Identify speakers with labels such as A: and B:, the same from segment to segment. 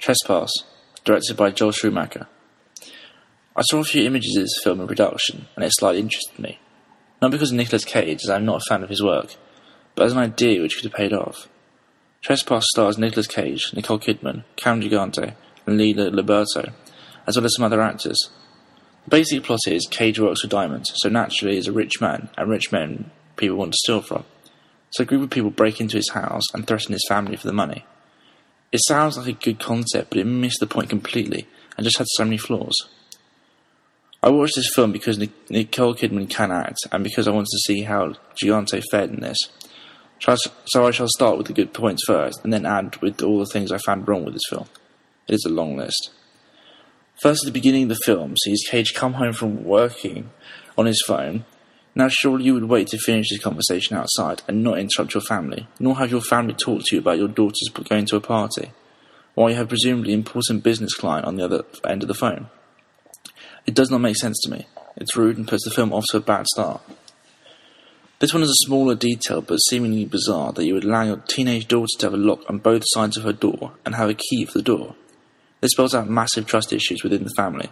A: Trespass, directed by Joel Schumacher. I saw a few images of this film in production, and it slightly interested me. Not because of Nicolas Cage, as I am not a fan of his work, but as an idea which could have paid off. Trespass stars Nicolas Cage, Nicole Kidman, Cam Gigante, and Lila Liberto, as well as some other actors. The basic plot is Cage works for diamonds, so naturally he's a rich man, and rich men people want to steal from. So a group of people break into his house and threaten his family for the money. It sounds like a good concept, but it missed the point completely, and just had so many flaws. I watched this film because Nicole Kidman can act, and because I wanted to see how Gigante fared in this. So I shall start with the good points first, and then add with all the things I found wrong with this film. It is a long list. First, at the beginning of the film, sees Cage come home from working on his phone. Now surely you would wait to finish this conversation outside, and not interrupt your family, nor have your family talk to you about your daughter's going to a party, while you have presumably important business client on the other end of the phone. It does not make sense to me. It's rude and puts the film off to a bad start. This one is a smaller detail, but seemingly bizarre, that you would allow your teenage daughter to have a lock on both sides of her door, and have a key for the door. This spells out massive trust issues within the family.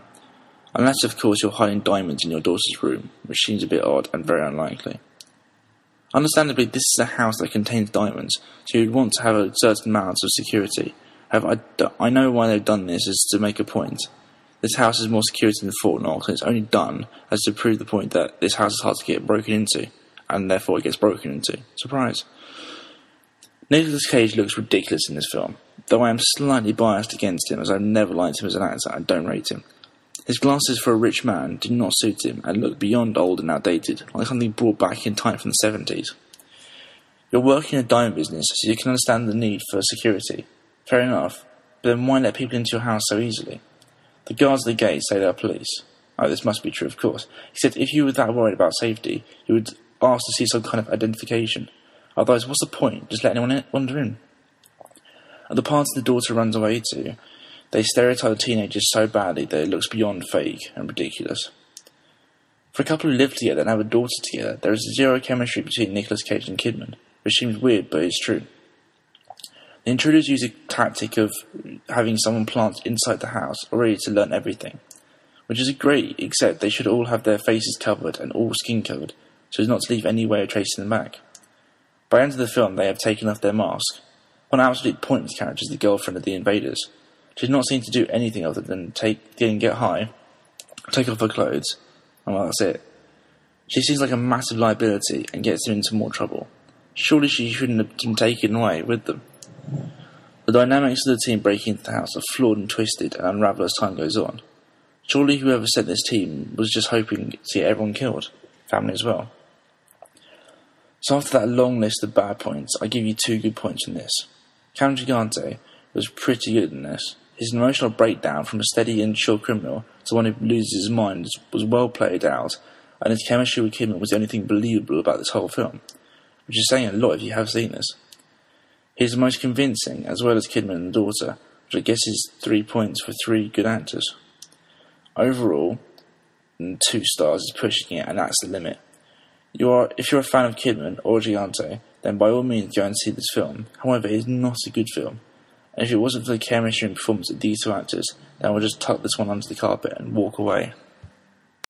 A: Unless, of course, you're hiding diamonds in your daughter's room, which seems a bit odd and very unlikely. Understandably, this is a house that contains diamonds, so you'd want to have a certain amount of security. However, I know why they've done this is to make a point. This house is more security than Fort Knox, and it's only done as to prove the point that this house is hard to get broken into, and therefore it gets broken into. Surprise. Nicolas Cage looks ridiculous in this film, though I am slightly biased against him, as I've never liked him as an actor and don't rate him. His glasses for a rich man do not suit him and look beyond old and outdated, like something brought back in time from the 70s. You're working in a diamond business, so you can understand the need for security. Fair enough, but then why let people into your house so easily? The guards at the gate say they are police. Oh, this must be true, of course. Except if you were that worried about safety, you would ask to see some kind of identification. Otherwise, what's the point? Just let anyone wander in. At the party the daughter runs away to, they stereotype the teenagers so badly that it looks beyond fake and ridiculous. For a couple who live together and have a daughter together, there is zero chemistry between Nicolas Cage and Kidman, which seems weird but is true. The intruders use a tactic of having someone planted inside the house, already to learn everything, which is great, except they should all have their faces covered and all skin covered, so as not to leave any way of tracing them back. By the end of the film, they have taken off their mask. One absolute pointless character is the girlfriend of the invaders. She does not seem to do anything other than get high, take off her clothes, and well, that's it. She seems like a massive liability and gets them into more trouble. Surely she shouldn't have been taken away with them. The dynamics of the team breaking into the house are flawed and twisted and unravel as time goes on. Surely whoever sent this team was just hoping to get everyone killed, family as well. So after that long list of bad points, I give you 2 good points in this. Cam Gigante was pretty good in this. His emotional breakdown from a steady and sure criminal to one who loses his mind was well played out, and his chemistry with Kidman was the only thing believable about this whole film, which is saying a lot if you have seen this. He is the most convincing, as well as Kidman and the daughter, which I guess is 3 points for 3 good actors. Overall, 2 stars is pushing it, and that's the limit. If you're a fan of Kidman or Gigante, then by all means go and see this film. However, it is not a good film. And if it wasn't for the chemistry and performance of these 2 actors, then I would just tuck this one under the carpet and walk away.